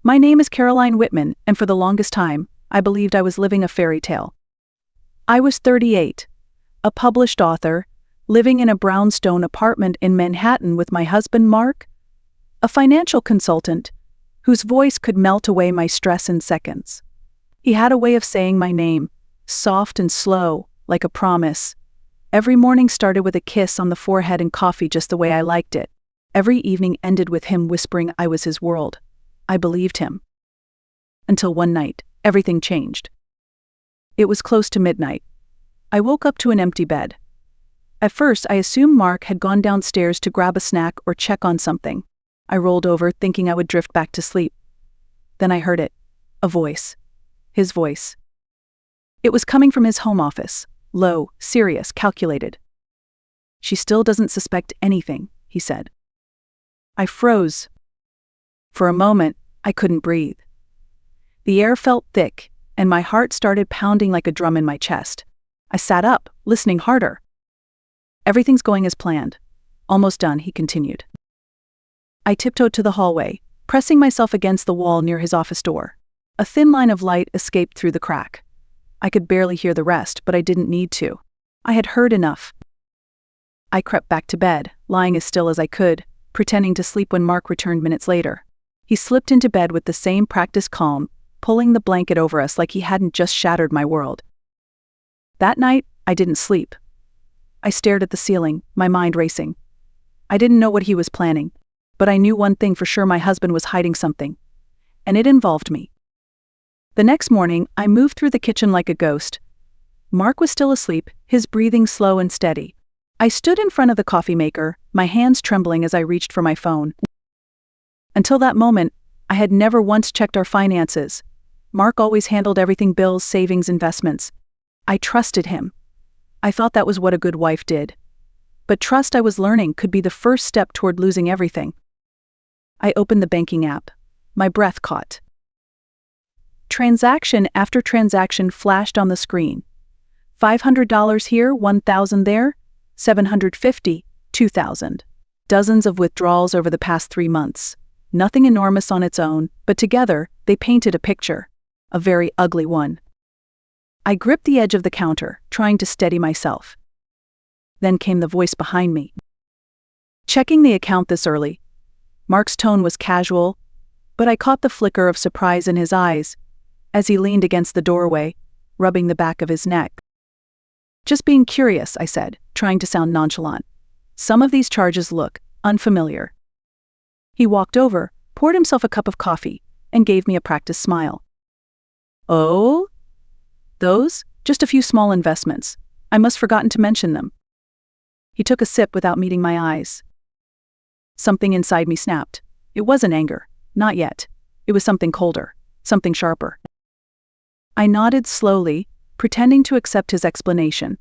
My name is Caroline Whitman, and for the longest time, I believed I was living a fairy tale. I was 38, a published author, living in a brownstone apartment in Manhattan with my husband Mark, a financial consultant, whose voice could melt away my stress in seconds. He had a way of saying my name, soft and slow, like a promise. Every morning started with a kiss on the forehead and coffee just the way I liked it. Every evening ended with him whispering I was his world. I believed him. Until one night, everything changed. It was close to midnight. I woke up to an empty bed. At first, I assumed Mark had gone downstairs to grab a snack or check on something. I rolled over, thinking I would drift back to sleep. Then I heard it. A voice. His voice. It was coming from his home office. Low, serious, calculated. "She still doesn't suspect anything," he said. I froze. For a moment, I couldn't breathe. The air felt thick, and my heart started pounding like a drum in my chest. I sat up, listening harder. "Everything's going as planned. Almost done," he continued. I tiptoed to the hallway, pressing myself against the wall near his office door. A thin line of light escaped through the crack. I could barely hear the rest, but I didn't need to. I had heard enough. I crept back to bed, lying as still as I could, pretending to sleep when Mark returned minutes later. He slipped into bed with the same practiced calm, pulling the blanket over us like he hadn't just shattered my world. That night, I didn't sleep. I stared at the ceiling, my mind racing. I didn't know what he was planning, but I knew one thing for sure: my husband was hiding something. And it involved me. The next morning, I moved through the kitchen like a ghost. Mark was still asleep, his breathing slow and steady. I stood in front of the coffee maker, my hands trembling as I reached for my phone. Until that moment, I had never once checked our finances. Mark always handled everything: bills, savings, investments. I trusted him. I thought that was what a good wife did. But trust, I was learning, could be the first step toward losing everything. I opened the banking app. My breath caught. Transaction after transaction flashed on the screen. $500 here, $1,000 there, $750, $2,000. Dozens of withdrawals over the past 3 months. Nothing enormous on its own, but together, they painted a picture. A very ugly one. I gripped the edge of the counter, trying to steady myself. Then came the voice behind me. "Checking the account this early." Mark's tone was casual, but I caught the flicker of surprise in his eyes as he leaned against the doorway, rubbing the back of his neck. "Just being curious," I said, trying to sound nonchalant. "Some of these charges look unfamiliar." He walked over, poured himself a cup of coffee, and gave me a practiced smile. "Oh? Those? Just a few small investments. I must have forgotten to mention them." He took a sip without meeting my eyes. Something inside me snapped. It wasn't anger. Not yet. It was something colder. Something sharper. I nodded slowly, pretending to accept his explanation.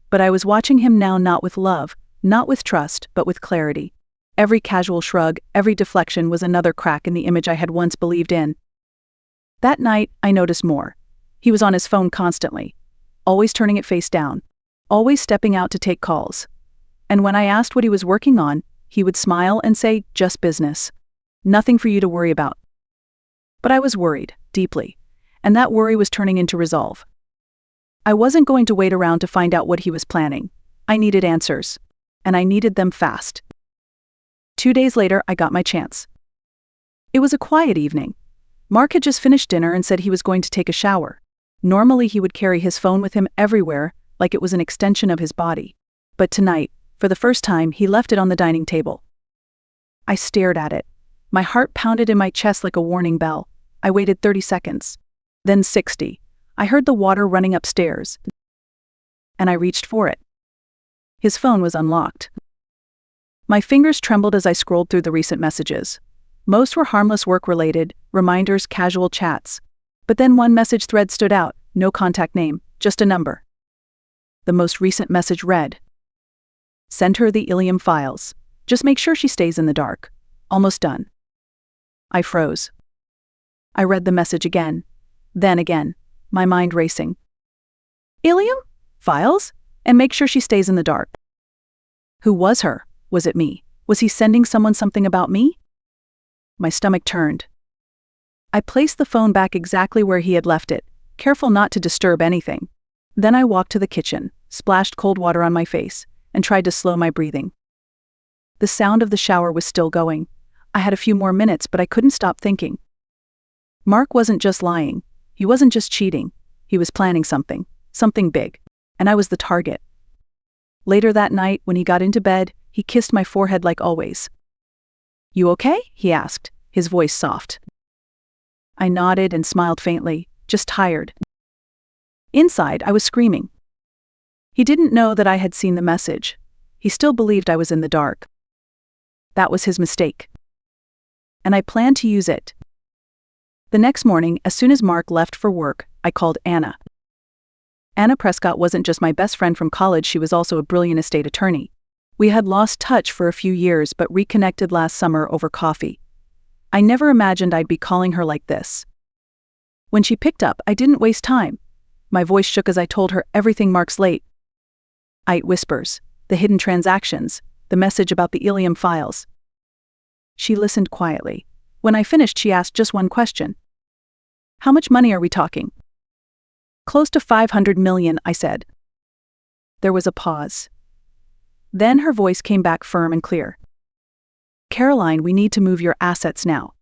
But I was watching him now, not with love, not with trust, but with clarity. Every casual shrug, every deflection was another crack in the image I had once believed in. That night, I noticed more. He was on his phone constantly, always turning it face down, always stepping out to take calls. And when I asked what he was working on, he would smile and say, "Just business. Nothing for you to worry about." But I was worried, deeply, and that worry was turning into resolve. I wasn't going to wait around to find out what he was planning. I needed answers, and I needed them fast. 2 days later, I got my chance. It was a quiet evening. Mark had just finished dinner and said he was going to take a shower. Normally he would carry his phone with him everywhere, like it was an extension of his body. But tonight, for the first time, he left it on the dining table. I stared at it. My heart pounded in my chest like a warning bell. I waited 30 seconds. Then 60. I heard the water running upstairs. And I reached for it. His phone was unlocked. My fingers trembled as I scrolled through the recent messages. Most were harmless work-related, reminders, casual chats. But then one message thread stood out, no contact name, just a number. The most recent message read, "Send her the Ilium files. Just make sure she stays in the dark. Almost done." I froze. I read the message again, then again, my mind racing. Ilium? Files? And make sure she stays in the dark. Who was her? Was it me? Was he sending someone something about me? My stomach turned. I placed the phone back exactly where he had left it, careful not to disturb anything. Then I walked to the kitchen, splashed cold water on my face, and tried to slow my breathing. The sound of the shower was still going. I had a few more minutes, but I couldn't stop thinking. Mark wasn't just lying. He wasn't just cheating. He was planning something big. And I was the target. Later that night, when he got into bed, he kissed my forehead like always. "You okay?" he asked, his voice soft. I nodded and smiled faintly, just tired. Inside, I was screaming. He didn't know that I had seen the message. He still believed I was in the dark. That was his mistake. And I planned to use it. The next morning, as soon as Mark left for work, I called Anna. Anna Prescott wasn't just my best friend from college, she was also a brilliant estate attorney. We had lost touch for a few years but reconnected last summer over coffee. I never imagined I'd be calling her like this. When she picked up, I didn't waste time. My voice shook as I told her everything Mark's late. Whispers, the hidden transactions, the message about the Ilium files. She listened quietly. When I finished, she asked just one question. "How much money are we talking?" "Close to 500 million, I said. There was a pause. Then her voice came back firm and clear. "Caroline, we need to move your assets now."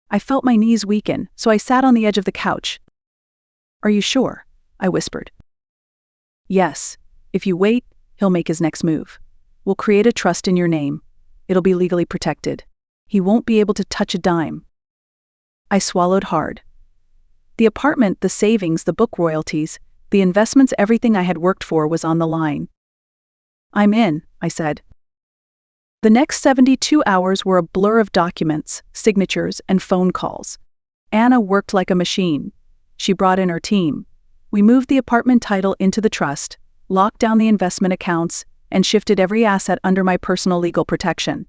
I felt my knees weaken, so I sat on the edge of the couch. "Are you sure?" I whispered. "Yes. If you wait, he'll make his next move. We'll create a trust in your name. It'll be legally protected. He won't be able to touch a dime." I swallowed hard. The apartment, the savings, the book royalties, the investments, everything I had worked for was on the line. "I'm in," I said. The next 72 hours were a blur of documents, signatures, and phone calls. Anna worked like a machine. She brought in her team. We moved the apartment title into the trust, locked down the investment accounts, and shifted every asset under my personal legal protection.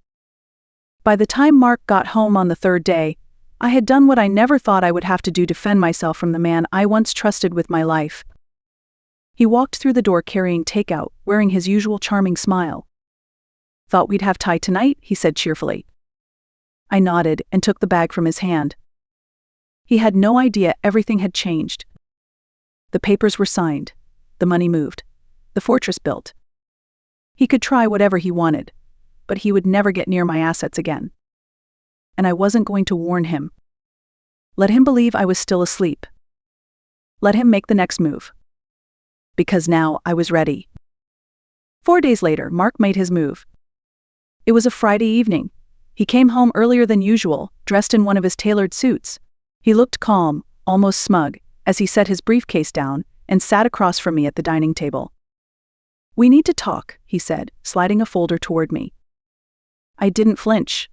By the time Mark got home on the third day, I had done what I never thought I would have to do to defend myself from the man I once trusted with my life. He walked through the door carrying takeout, wearing his usual charming smile. "Thought we'd have Thai tonight," he said cheerfully. I nodded and took the bag from his hand. He had no idea everything had changed. The papers were signed. The money moved. The fortress built. He could try whatever he wanted, but he would never get near my assets again. And I wasn't going to warn him. Let him believe I was still asleep. Let him make the next move. Because now I was ready. 4 days later, Mark made his move. It was a Friday evening. He came home earlier than usual, dressed in one of his tailored suits. He looked calm, almost smug, as he set his briefcase down and sat across from me at the dining table. "We need to talk," he said, sliding a folder toward me. I didn't flinch.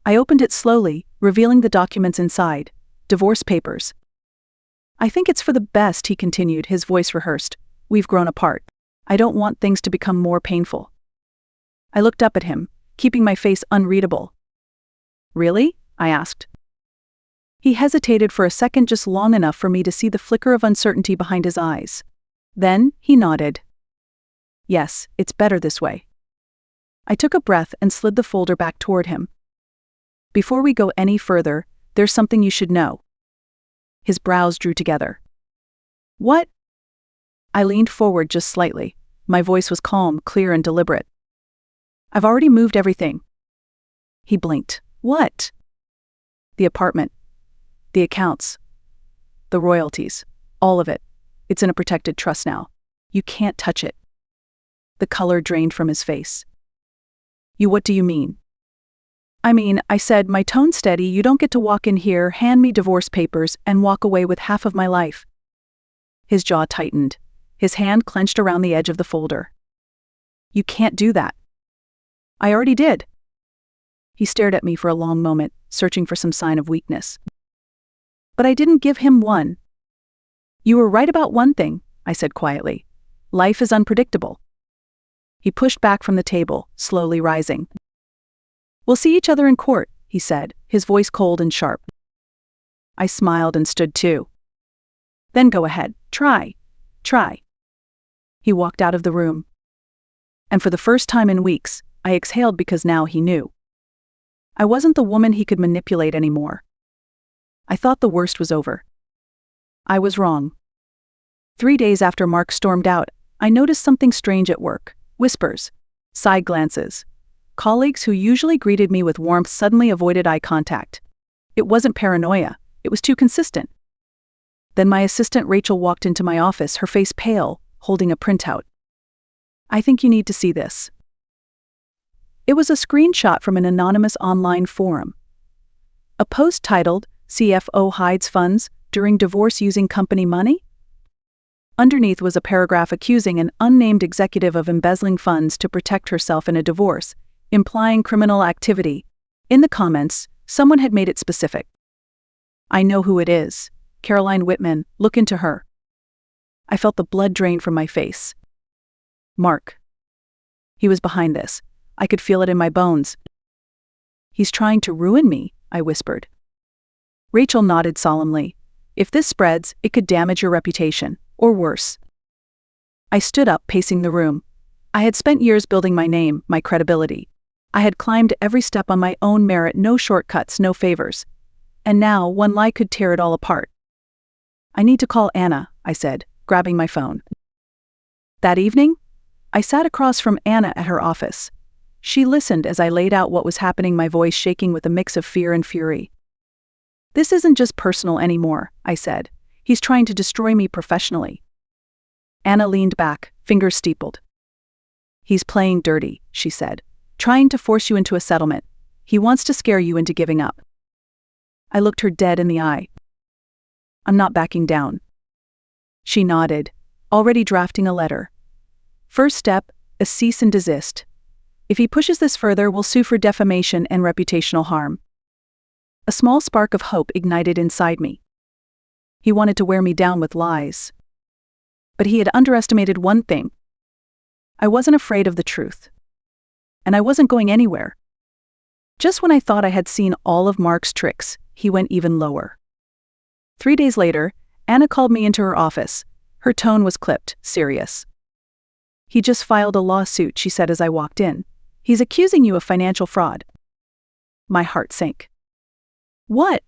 I opened it slowly, revealing the documents inside, divorce papers. "I think it's for the best," he continued, his voice rehearsed. "We've grown apart. I don't want things to become more painful." I looked up at him, keeping my face unreadable. "Really?" I asked. He hesitated for a second, just long enough for me to see the flicker of uncertainty behind his eyes. Then he nodded. "Yes, it's better this way." I took a breath and slid the folder back toward him. "Before we go any further, there's something you should know." His brows drew together. "What?" I leaned forward just slightly. My voice was calm, clear, and deliberate. "I've already moved everything." He blinked. "What?" "The apartment. The accounts. The royalties. All of it. It's in a protected trust now. You can't touch it." The color drained from his face. What do you mean?" "I mean," I said, my tone steady, "you don't get to walk in here, hand me divorce papers, and walk away with half of my life." His jaw tightened. His hand clenched around the edge of the folder. "You can't do that." "I already did." He stared at me for a long moment, searching for some sign of weakness. But I didn't give him one. "You were right about one thing," I said quietly. "Life is unpredictable." He pushed back from the table, slowly rising. "We'll see each other in court," he said, his voice cold and sharp. I smiled and stood too. "Then go ahead, try. He walked out of the room. And for the first time in weeks, I exhaled because now he knew. I wasn't the woman he could manipulate anymore. I thought the worst was over. I was wrong. 3 days after Mark stormed out, I noticed something strange at work. Whispers. Side glances. Colleagues who usually greeted me with warmth suddenly avoided eye contact. It wasn't paranoia. It was too consistent. Then my assistant Rachel walked into my office, her face pale, holding a printout. "I think you need to see this." It was a screenshot from an anonymous online forum. A post titled, "CFO hides funds during divorce using company money?" Underneath was a paragraph accusing an unnamed executive of embezzling funds to protect herself in a divorce, implying criminal activity. In the comments, someone had made it specific. "I know who it is. Caroline Whitman, look into her." I felt the blood drain from my face. Mark. He was behind this. I could feel it in my bones. "He's trying to ruin me," I whispered. Rachel nodded solemnly. "If this spreads, it could damage your reputation, or worse." I stood up, pacing the room. I had spent years building my name, my credibility. I had climbed every step on my own merit, no shortcuts, no favors. And now, one lie could tear it all apart. "I need to call Anna," I said, grabbing my phone. That evening, I sat across from Anna at her office. She listened as I laid out what was happening, my voice shaking with a mix of fear and fury. "This isn't just personal anymore," I said. "He's trying to destroy me professionally." Anna leaned back, fingers steepled. "He's playing dirty," she said. "Trying to force you into a settlement. He wants to scare you into giving up." I looked her dead in the eye. "I'm not backing down." She nodded, already drafting a letter. "First step, a cease and desist. If he pushes this further, we'll sue for defamation and reputational harm." A small spark of hope ignited inside me. He wanted to wear me down with lies. But he had underestimated one thing. I wasn't afraid of the truth. And I wasn't going anywhere. Just when I thought I had seen all of Mark's tricks, he went even lower. 3 days later, Anna called me into her office. Her tone was clipped, serious. "He just filed a lawsuit," she said as I walked in. "He's accusing you of financial fraud." My heart sank. "What?"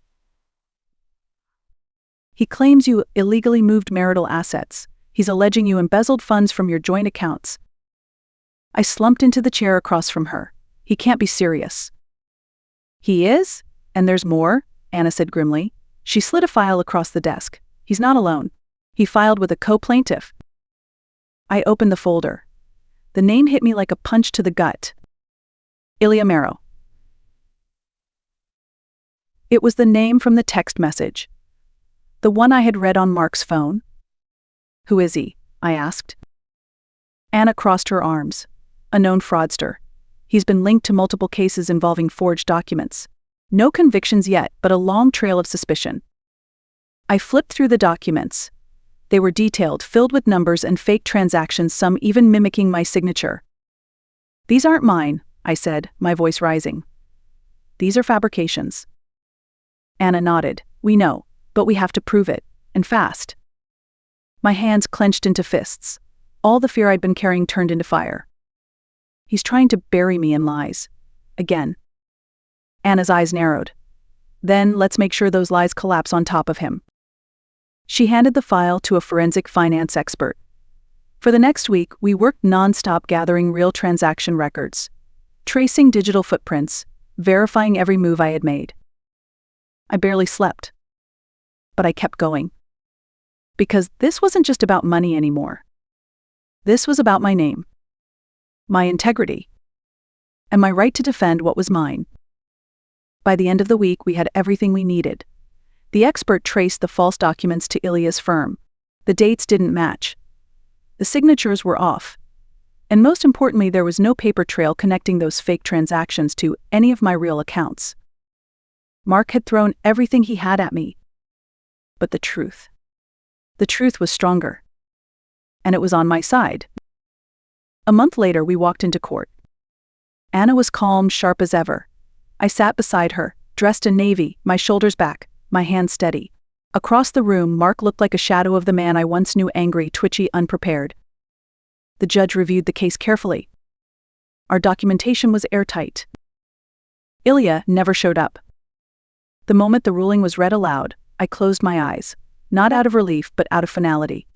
"He claims you illegally moved marital assets. He's alleging you embezzled funds from your joint accounts." I slumped into the chair across from her. "He can't be serious." "He is? And there's more," Anna said grimly. She slid a file across the desk. "He's not alone. He filed with a co-plaintiff." I opened the folder. The name hit me like a punch to the gut. Ilya Marrow. It was the name from the text message. The one I had read on Mark's phone. "Who is he?" I asked. Anna crossed her arms. "A known fraudster. He's been linked to multiple cases involving forged documents. No convictions yet, but a long trail of suspicion." I flipped through the documents. They were detailed, filled with numbers and fake transactions, some even mimicking my signature. "These aren't mine," I said, my voice rising. "These are fabrications." Anna nodded. "We know, but we have to prove it, and fast." My hands clenched into fists. All the fear I'd been carrying turned into fire. "He's trying to bury me in lies. Again." Anna's eyes narrowed. "Then let's make sure those lies collapse on top of him." She handed the file to a forensic finance expert. For the next week, we worked nonstop gathering real transaction records, tracing digital footprints, verifying every move I had made. I barely slept. But I kept going. Because this wasn't just about money anymore. This was about my name, my integrity, and my right to defend what was mine. By the end of the week, we had everything we needed. The expert traced the false documents to Ilya's firm. The dates didn't match. The signatures were off. And most importantly, there was no paper trail connecting those fake transactions to any of my real accounts. Mark had thrown everything he had at me. But the truth was stronger. And it was on my side. A month later, we walked into court. Anna was calm, sharp as ever. I sat beside her, dressed in navy, my shoulders back, my hands steady. Across the room, Mark looked like a shadow of the man I once knew, angry, twitchy, unprepared. The judge reviewed the case carefully. Our documentation was airtight. Ilya never showed up. The moment the ruling was read aloud, I closed my eyes, not out of relief but out of finality.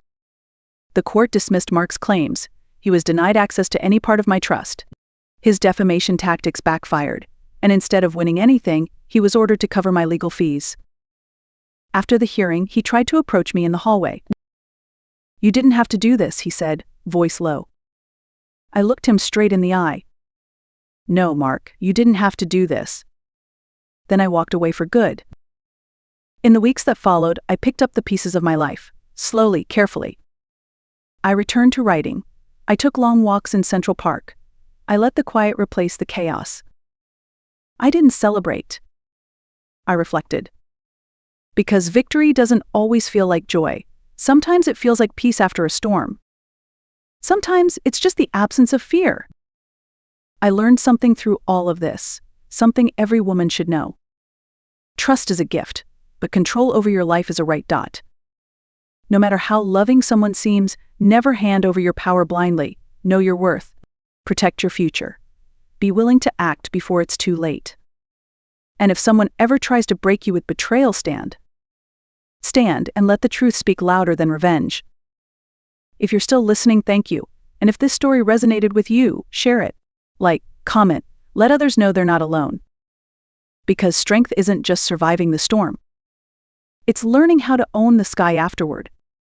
The court dismissed Mark's claims. He was denied access to any part of my trust. His defamation tactics backfired, and instead of winning anything, he was ordered to cover my legal fees. After the hearing, he tried to approach me in the hallway. "You didn't have to do this," he said, voice low. I looked him straight in the eye. "No, Mark, you didn't have to do this." Then I walked away for good. In the weeks that followed, I picked up the pieces of my life, slowly, carefully. I returned to writing. I took long walks in Central Park. I let the quiet replace the chaos. I didn't celebrate. I reflected. Because victory doesn't always feel like joy. Sometimes it feels like peace after a storm. Sometimes it's just the absence of fear. I learned something through all of this, something every woman should know. Trust is a gift, but control over your life is a right dot. No matter how loving someone seems, never hand over your power blindly. Know your worth. Protect your future. Be willing to act before it's too late. And if someone ever tries to break you with betrayal, stand and let the truth speak louder than revenge. If you're still listening, thank you. And if this story resonated with you, share it. Like, comment, let others know they're not alone. Because strength isn't just surviving the storm. It's learning how to own the sky afterward.